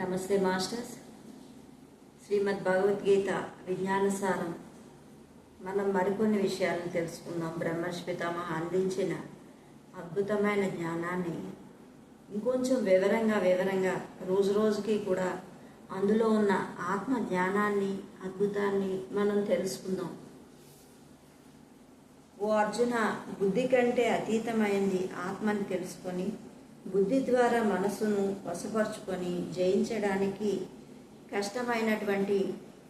నమస్తే మాస్టర్స్. శ్రీమద్ భగవద్గీత విజ్ఞానసారం మనం మరికొన్ని విషయాలను తెలుసుకుందాం. బ్రహ్మర్షి పితామహ అందించిన అద్భుతమైన జ్ఞానాన్ని ఇంకొంచెం వివరంగా రోజు రోజుకి కూడా అందులో ఉన్న ఆత్మ జ్ఞానాన్ని అద్భుతాన్ని మనం తెలుసుకుందాం. ఓ అర్జున, బుద్ధి కంటే అతీతమైంది ఆత్మని తెలుసుకొని బుద్ధి ద్వారా మనసును వశపరుచుకొని జయించడానికి కష్టమైనటువంటి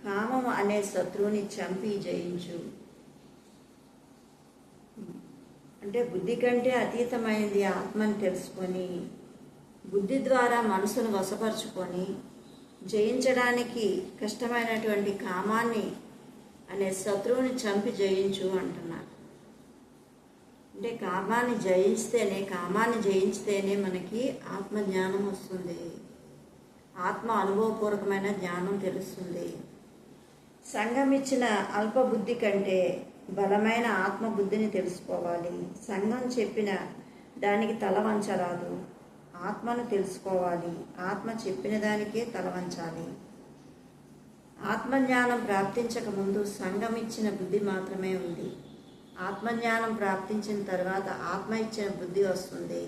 కామం అనే శత్రువుని చంపి జయించు. అంటే బుద్ధి కంటే అతీతమైనది ఆత్మని తెలుసుకొని బుద్ధి ద్వారా మనసును వశపరుచుకొని జయించడానికి కష్టమైనటువంటి కామాన్ని అనే శత్రువుని చంపి జయించు అంటున్నారు. అంటే కామాన్ని జయించితేనే మనకి ఆత్మజ్ఞానం వస్తుంది, ఆత్మ అనుభవపూర్వకమైన జ్ఞానం తెలుస్తుంది. సంఘం ఇచ్చిన అల్పబుద్ధి కంటే బలమైన ఆత్మబుద్ధిని తెలుసుకోవాలి. సంఘం చెప్పిన దానికి తల వంచరాదు, ఆత్మను తెలుసుకోవాలి. ఆత్మ చెప్పిన దానికే తల వంచాలి. ఆత్మజ్ఞానం ప్రాప్తించక ముందు సంఘం ఇచ్చిన బుద్ధి మాత్రమే ఉంది. ఆత్మజ్ఞానం ప్రాప్తించిన తర్వాత ఆత్మ ఇచ్చిన బుద్ధి వస్తుంది.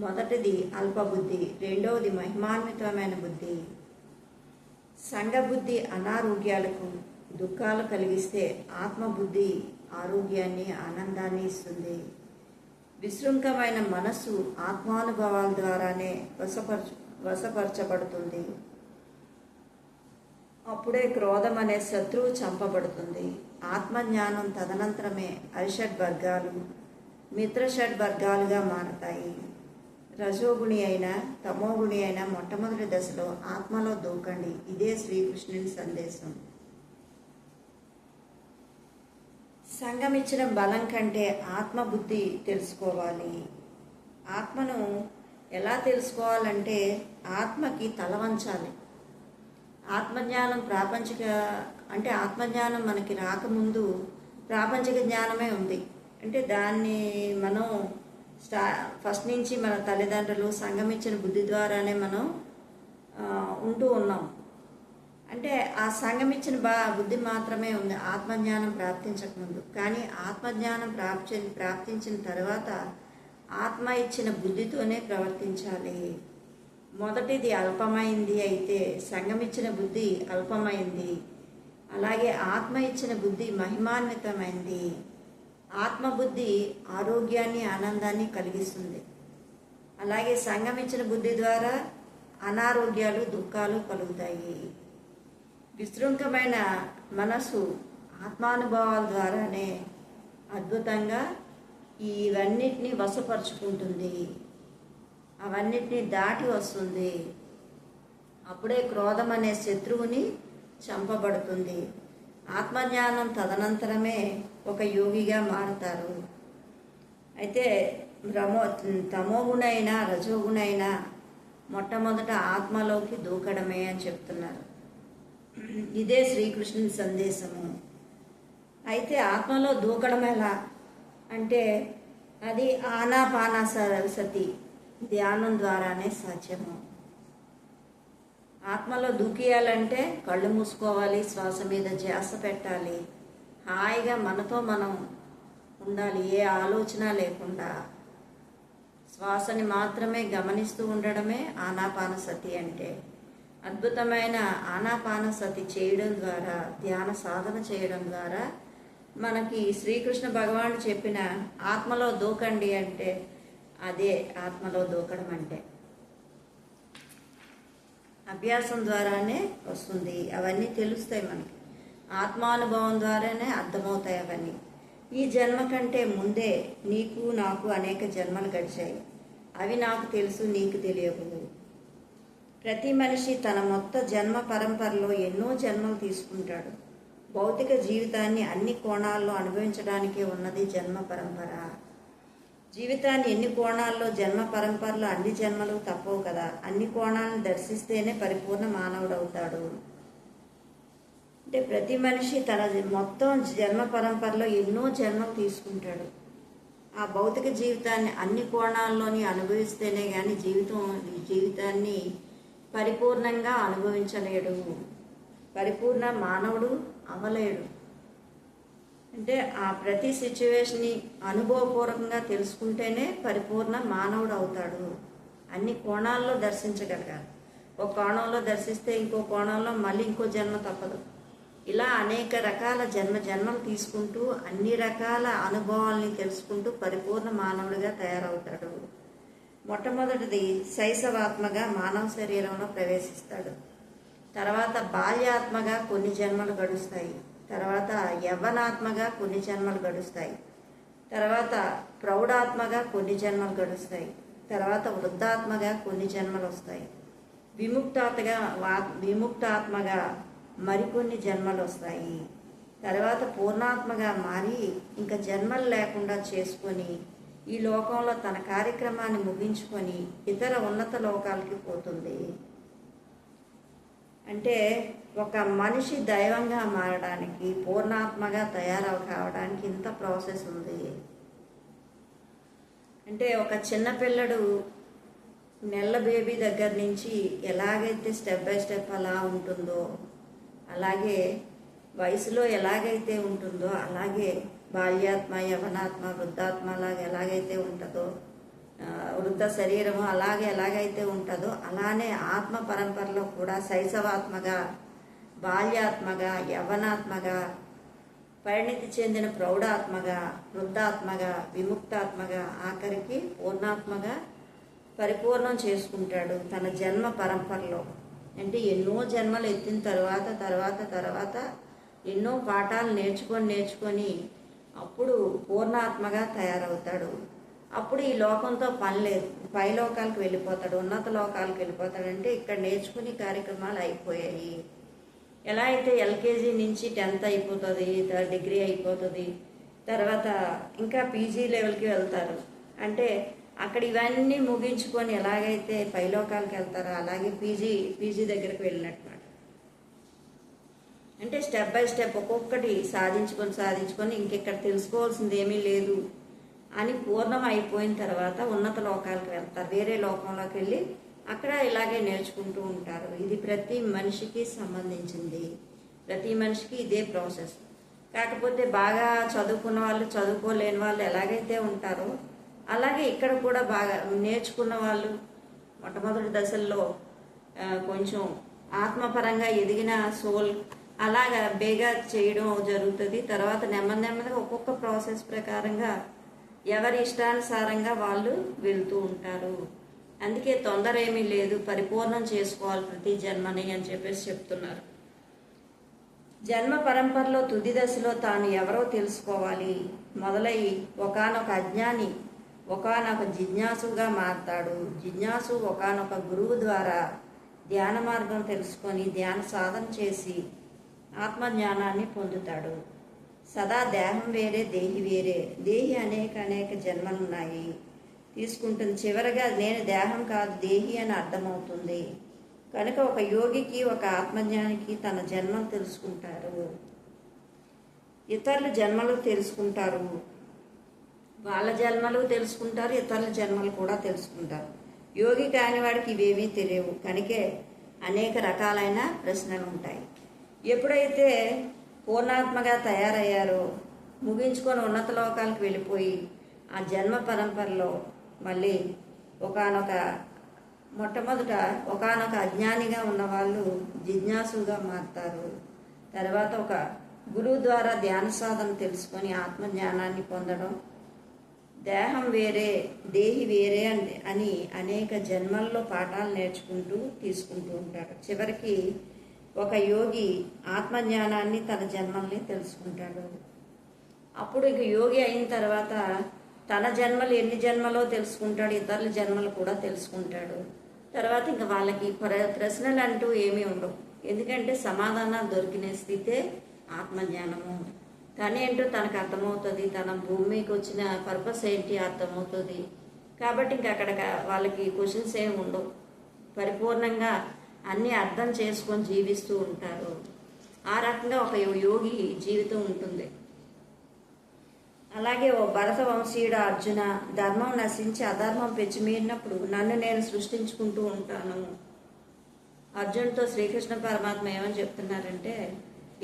మొదటిది అల్పబుద్ధి, రెండవది మహిమాన్వితమైన బుద్ధి. సంఘబుద్ధి అనారోగ్యాలకు దుఃఖాలు కలిగిస్తే ఆత్మబుద్ధి ఆరోగ్యాన్ని ఆనందాన్ని ఇస్తుంది. విశృంఖమైన మనస్సు ఆత్మానుభవాల ద్వారానే వశపరచబడుతుంది. అప్పుడే క్రోధం అనే శత్రువు చంపబడుతుంది. ఆత్మజ్ఞానం తదనంతరమే అరిషడ్వర్గాలు మిత్రషడ్వర్గాలుగా మారతాయి. రజోగుణి అయినా తమోగుణి అయినా మొట్టమొదటి దశలో ఆత్మలో దూకండి. ఇదే శ్రీకృష్ణుని సందేశం. సంగమిచ్చిన బలం కంటే ఆత్మబుద్ధి తెలుసుకోవాలి. ఆత్మను ఎలా తెలుసుకోవాలంటే ఆత్మకి తల వంచాలి. ఆత్మజ్ఞానం ఆత్మజ్ఞానం మనకి రాకముందు ప్రాపంచిక జ్ఞానమే ఉంది. అంటే దాన్ని మనం ఫస్ట్ నుంచి మన తల్లిదండ్రులు సంగమిచ్చిన బుద్ధి ద్వారానే మనం ఉంటూ ఉన్నాం. అంటే ఆ సంగమిచ్చిన బుద్ధి మాత్రమే ఉంది ఆత్మజ్ఞానం ప్రాప్తించకముందు. కానీ ఆత్మజ్ఞానం ప్రాప్తించిన తర్వాత ఆత్మ ఇచ్చిన బుద్ధితోనే ప్రవర్తించాలి. మొదటిది అల్పమైంది అయితే సంగమిచ్చిన బుద్ధి అల్పమైంది. అలాగే ఆత్మ ఇచ్చిన బుద్ధి మహిమాన్వితమైంది. ఆత్మబుద్ధి ఆరోగ్యాన్ని ఆనందాన్ని కలిగిస్తుంది. అలాగే సంగమిచ్చిన బుద్ధి ద్వారా అనారోగ్యాలు దుఃఖాలు కలుగుతాయి. విశృంఖమైన మనసు ఆత్మానుభవాల ద్వారానే అద్భుతంగా ఇవన్నిటినీ వశపరుచుకుంటుంది, అవన్నిటినీ దాటి వస్తుంది. అప్పుడే క్రోధం అనే శత్రువుని చంపబడుతుంది. ఆత్మజ్ఞానం తదనంతరమే ఒక యోగిగా మారుతారు. అయితే తమోగుణైనా రజోగుణైనా మొట్టమొదట ఆత్మలోకి దూకడమే అని చెప్తున్నారు. ఇదే శ్రీకృష్ణుని సందేశము. అయితే ఆత్మలో దూకడం ఎలా అంటే అది ఆనాపానసతి ధ్యానం ద్వారానే సాధ్యము. ఆత్మలో దూకియాలంటే కళ్ళు మూసుకోవాలి, శ్వాస మీద ధ్యాస పెట్టాలి, హాయిగా మనతో మనం ఉండాలి, ఏ ఆలోచన లేకుండా శ్వాసని మాత్రమే గమనిస్తూ ఉండడమే ఆనాపానసతి అంటే. అద్భుతమైన ఆనాపానసతి చేయడం ద్వారా, ధ్యాన సాధన చేయడం ద్వారా మనకి శ్రీకృష్ణ భగవానుడు చెప్పిన ఆత్మలో దూకండి అంటే అదే ఆత్మలో దూకడం అంటే. అభ్యాసం ద్వారానే వస్తుంది. అవన్నీ తెలుస్తాయి మనకి, ఆత్మానుభవం ద్వారానే అర్థమవుతాయి అవన్నీ. ఈ జన్మ కంటే ముందే నీకు నాకు అనేక జన్మలు గడిచాయి. అవి నాకు తెలుసు, నీకు తెలియవు. ప్రతి మనిషి తన మొత్తం జన్మ పరంపరలో ఎన్నో జన్మలు తీసుకుంటాడు. భౌతిక జీవితాన్ని అన్ని కోణాల్లో అనుభవించడానికే ఉన్నది జన్మ పరంపర. జీవితాన్ని ఎన్ని కోణాల్లో జన్మ పరంపరలో అన్ని జన్మలు తప్పవు కదా. అన్ని కోణాలను దర్శిస్తేనే పరిపూర్ణ మానవుడవుతాడు. అంటే ప్రతి మనిషి తన మొత్తం జన్మ పరంపరలో ఎన్నో జన్మలు తీసుకుంటాడు. ఆ భౌతిక జీవితాన్ని అన్ని కోణాల్లోని అనుభవిస్తేనే కానీ జీవితాన్ని పరిపూర్ణంగా అనుభవించలేడు, పరిపూర్ణ మానవుడు అవ్వలేడు. అంటే ఆ ప్రతి సిచ్యువేషన్ని అనుభవపూర్వకంగా తెలుసుకుంటేనే పరిపూర్ణ మానవుడు అవుతాడు. అన్ని కోణాల్లో దర్శించగలగాలి. ఒక కోణంలో దర్శిస్తే ఇంకో కోణంలో మళ్ళీ ఇంకో జన్మ తప్పదు. ఇలా అనేక రకాల జన్మలు తీసుకుంటూ అన్ని రకాల అనుభవాల్ని తెలుసుకుంటూ పరిపూర్ణ మానవుడిగా తయారవుతాడు. మొట్టమొదటిది శైశవాత్మగా మానవ శరీరంలో ప్రవేశిస్తాడు. తర్వాత బాల్యాత్మగా కొన్ని జన్మలు గడుస్తాయి. తర్వాత యవ్వనాత్మగా కొన్ని జన్మలు గడుస్తాయి. తర్వాత ప్రౌఢాత్మగా కొన్ని జన్మలు గడుస్తాయి. తర్వాత వృద్ధాత్మగా కొన్ని జన్మలు వస్తాయి. విముక్తాత్మగా మరికొన్ని జన్మలు వస్తాయి. తర్వాత పూర్ణాత్మగా మారి ఇంకా జన్మలు లేకుండా చేసుకొని ఈ లోకంలో తన కార్యక్రమాన్ని ముగించుకొని ఇతర ఉన్నత లోకాలకి పోతుంది. అంటే ఒక మనిషి దైవంగా మారడానికి, పూర్ణాత్మగా కావడానికి ఇంత ప్రాసెస్ ఉంది. అంటే ఒక చిన్న పిల్లడు నెల బేబీ దగ్గర నుంచి ఎలాగైతే స్టెప్ బై స్టెప్ అలా ఉంటుందో, అలాగే వయసులో ఎలాగైతే ఉంటుందో అలాగే బాల్యాత్మ, యవనాత్మ, వృద్ధాత్మ అలాగే ఎలాగైతే ఉంటుందో, వృద్ధ శరీరము అలాగే ఎలాగైతే ఉంటుందో అలానే ఆత్మ పరంపరలో కూడా శైశవాత్మగా, బాల్యాత్మగా, యవ్వనాత్మగా, పరిణితి చెందిన ప్రౌఢాత్మగా, వృద్ధాత్మగా, విముక్తాత్మగా, ఆఖరికి పూర్ణాత్మగా పరిపూర్ణం చేసుకుంటాడు తన జన్మ పరంపరలో. అంటే ఎన్నో జన్మలు ఎత్తిన తర్వాత ఎన్నో పాఠాలు నేర్చుకొని అప్పుడు పూర్ణాత్మగా తయారవుతాడు. అప్పుడు ఈ లోకంతో పని లేదు, పై లోకాలకు వెళ్ళిపోతాడు, ఉన్నత లోకాలకు వెళ్ళిపోతాడు. అంటే ఇక్కడ నేర్చుకునే కార్యక్రమాలు అయిపోయాయి. ఎలా అయితే ఎల్కేజీ నుంచి 10th అయిపోతుంది, డిగ్రీ అయిపోతుంది, తర్వాత ఇంకా పీజీ లెవెల్కి వెళ్తారు. అంటే అక్కడ ఇవన్నీ ముగించుకొని ఎలాగైతే పైలోకాలకు వెళ్తారో అలాగే పీజీ దగ్గరకు వెళ్ళినట్టు. అంటే స్టెప్ బై స్టెప్ ఒక్కొక్కటి సాధించుకొని ఇంకెక్కడ తెలుసుకోవాల్సింది ఏమీ లేదు అని పూర్ణం అయిపోయిన తర్వాత ఉన్నత లోకాలకు వెళ్తారు. వేరే లోకంలోకి వెళ్ళి అక్కడ ఇలాగే నేర్చుకుంటూ ఉంటారు. ఇది ప్రతి మనిషికి సంబంధించింది. ప్రతి మనిషికి ఇదే ప్రాసెస్. కాకపోతే బాగా చదువుకున్న వాళ్ళు, చదువుకోలేని వాళ్ళు ఎలాగైతే ఉంటారో అలాగే ఇక్కడ కూడా బాగా నేర్చుకున్న వాళ్ళు మొట్టమొదటి దశల్లో కొంచెం ఆత్మపరంగా ఎదిగిన సోల్ అలాగా బేగా చేయడం జరుగుతుంది. తర్వాత నెమ్మదిగా ఒక్కొక్క ప్రాసెస్ ప్రకారంగా ఎవరి ఇష్టానుసారంగా వాళ్ళు వెళ్తూ ఉంటారు. అందుకే తొందర ఏమీ లేదు, పరిపూర్ణం చేసుకోవాలి ప్రతి జన్మని అని చెప్పేసి చెప్తున్నారు. జన్మ పరంపరలో తుది దశలో తాను ఎవరో తెలుసుకోవాలి మొదలై ఒకానొక అజ్ఞాని ఒకానొక జిజ్ఞాసుగా మారతాడు. జిజ్ఞాసు ఒకానొక గురువు ద్వారా ధ్యాన మార్గం తెలుసుకొని ధ్యాన సాధన చేసి ఆత్మజ్ఞానాన్ని పొందుతాడు. సదా దేహం వేరే, దేహి వేరే. దేహి అనేక జన్మలున్నాయి తీసుకుంటుంది. చివరగా నేను దేహం కాదు దేహి అని అర్థమవుతుంది. కనుక ఒక యోగికి, ఒక ఆత్మజ్ఞానికి తన జన్మలు తెలుసుకుంటారు, ఇతరుల జన్మలు తెలుసుకుంటారు, వాళ్ళ జన్మలు తెలుసుకుంటారు, ఇతరుల జన్మలు కూడా తెలుసుకుంటారు. యోగి కాని వాడికి ఇవేమీ తెలియవు. కనుకే అనేక రకాలైన ప్రశ్నలు ఉంటాయి. ఎప్పుడైతే పూర్ణాత్మగా తయారయ్యారో ముగించుకొని ఉన్నత లోకాలకు వెళ్ళిపోయి ఆ జన్మ పరంపరలో మళ్ళీ మొట్టమొదట ఒకానొక అజ్ఞానిగా ఉన్నవాళ్ళు జిజ్ఞాసుగా మారుతారు. తర్వాత ఒక గురువు ద్వారా ధ్యాన సాధన తెలుసుకొని ఆత్మజ్ఞానాన్ని పొందడం, దేహం వేరే దేహి వేరే అని అనేక జన్మల్లో పాఠాలు నేర్చుకుంటూ తీసుకుంటూ ఉంటారు. చివరికి ఒక యోగి ఆత్మజ్ఞానాన్ని తన జన్మల్ని తెలుసుకుంటాడు. అప్పుడు ఇక యోగి అయిన తర్వాత తన జన్మలు ఎన్ని జన్మలో తెలుసుకుంటాడు, ఇతరుల జన్మలు కూడా తెలుసుకుంటాడు. తర్వాత ఇంకా వాళ్ళకి ప్రశ్నలు అంటూ ఏమీ ఉండవు. ఎందుకంటే సమాధానాలు దొరికిన స్థితే ఆత్మజ్ఞానము. తనేంటో తనకు అర్థమవుతుంది, తన భూమికి వచ్చిన పర్పస్ ఏంటి అర్థమవుతుంది. కాబట్టి ఇంక అక్కడ వాళ్ళకి క్వశ్చన్స్ ఏమి ఉండవు. పరిపూర్ణంగా అన్నీ అర్థం చేసుకొని జీవిస్తూ ఉంటారు. ఆ రకంగా ఒక యోగి జీవితం ఉంటుంది. అలాగే ఓ భరత వంశీయుడు అర్జున, ధర్మం నశించి అధర్మం పెచ్చిమీరినప్పుడు నన్ను నేను సృష్టించుకుంటూ ఉంటాను. అర్జునుడితో శ్రీకృష్ణ పరమాత్మ ఏమని చెప్తున్నారంటే,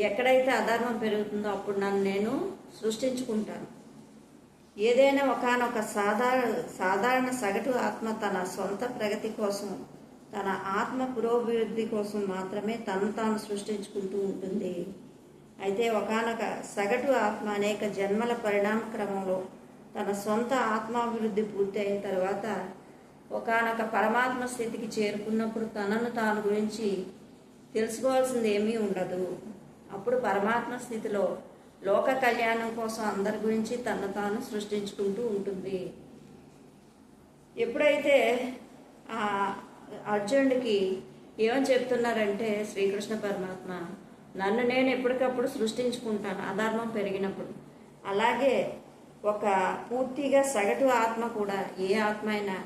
ఎక్కడైతే అధర్మం పెరుగుతుందో అప్పుడు నన్ను నేను సృష్టించుకుంటాను. ఏదైనా ఒకానొక సాధారణ సగటు ఆత్మ తన సొంత ప్రగతి కోసం, తన ఆత్మ పురోభివృద్ధి కోసం మాత్రమే తను తాను సృష్టించుకుంటూ ఉంటుంది. అయితే ఒకానొక సగటు ఆత్మ అనేక జన్మల పరిణామ క్రమంలో తన సొంత ఆత్మాభివృద్ధి పూర్తి అయిన తర్వాత ఒకానొక పరమాత్మ స్థితికి చేరుకున్నప్పుడు తనను తాను గురించి తెలుసుకోవాల్సింది ఏమీ ఉండదు. అప్పుడు పరమాత్మ స్థితిలో లోక కళ్యాణం కోసం అందరి గురించి తను తాను సృష్టించుకుంటూ ఉంటుంది. ఎప్పుడైతే ఆ అర్జునుడికి ఏమని చెప్తున్నారంటే శ్రీకృష్ణ పరమాత్మ, నన్ను నేను ఎప్పటికప్పుడు సృష్టించుకుంటాను అధర్మం పెరిగినప్పుడు. అలాగే ఒక పూర్తిగా సగటు ఆత్మ కూడా, ఏ ఆత్మ అయినా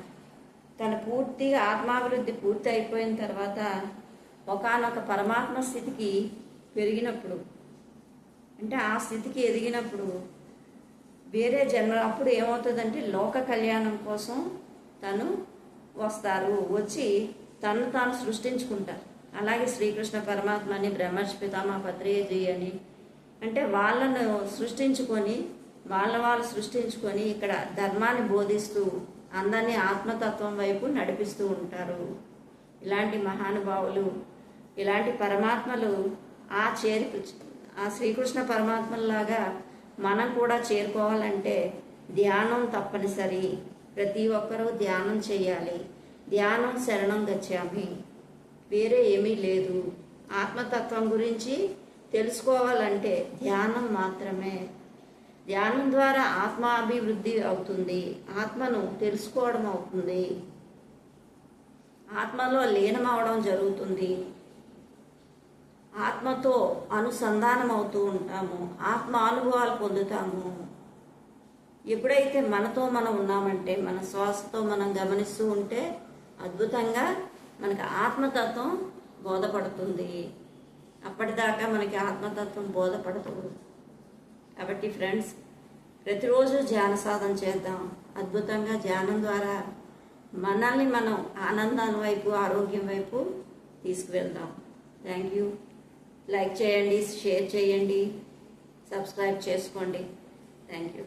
తన పూర్తిగా ఆత్మాభివృద్ధి పూర్తి అయిపోయిన తర్వాత ఒకానొక పరమాత్మ స్థితికి పెరిగినప్పుడు, అంటే ఆ స్థితికి ఎదిగినప్పుడు వేరే జన్మ అప్పుడు ఏమవుతుందంటే లోక కళ్యాణం కోసం తను వస్తారు, వచ్చి తను తాను సృష్టించుకుంటారు. అలాగే శ్రీకృష్ణ పరమాత్మని, బ్రహ్మర్షి పితామహ పత్రిజీ అని అంటే వాళ్ళను సృష్టించుకొని వాళ్ళు సృష్టించుకొని ఇక్కడ ధర్మాన్ని బోధిస్తూ అందరినీ ఆత్మతత్వం వైపు నడిపిస్తూ ఉంటారు. ఇలాంటి మహానుభావులు, ఇలాంటి పరమాత్మలు ఆ శ్రీకృష్ణ పరమాత్మలాగా మనం కూడా చేరుకోవాలంటే ధ్యానం తప్పనిసరి. ప్రతి ఒక్కరూ ధ్యానం చేయాలి. ధ్యానం శరణం గచ్చామి, వేరే ఏమీ లేదు. ఆత్మతత్వం గురించి తెలుసుకోవాలంటే ధ్యానం మాత్రమే. ధ్యానం ద్వారా ఆత్మాభివృద్ధి అవుతుంది, ఆత్మను తెలుసుకోవడం అవుతుంది, ఆత్మలో లీనం అవడం జరుగుతుంది, ఆత్మతో అనుసంధానం అవుతూ ఉంటాము, ఆత్మ అనుభవాలు పొందుతాము. ఎప్పుడైతే మనతో మనం ఉన్నామంటే, మన శ్వాసతో మనం గమనిస్తూ ఉంటే అద్భుతంగా మనకి ఆత్మతత్వం బోధపడుతుంది. అప్పటిదాకా మనకి ఆత్మతత్వం బోధపడదు. కాబట్టి ఫ్రెండ్స్, ప్రతిరోజు ధ్యాన సాధన చేద్దాం. అద్భుతంగా ధ్యానం ద్వారా మనల్ని మనం ఆనందాన్ని వైపు, ఆరోగ్యం వైపు తీసుకువెళ్దాం. Thank you. లైక్ చేయండి, షేర్ చేయండి, సబ్స్క్రైబ్ చేసుకోండి. Thank you.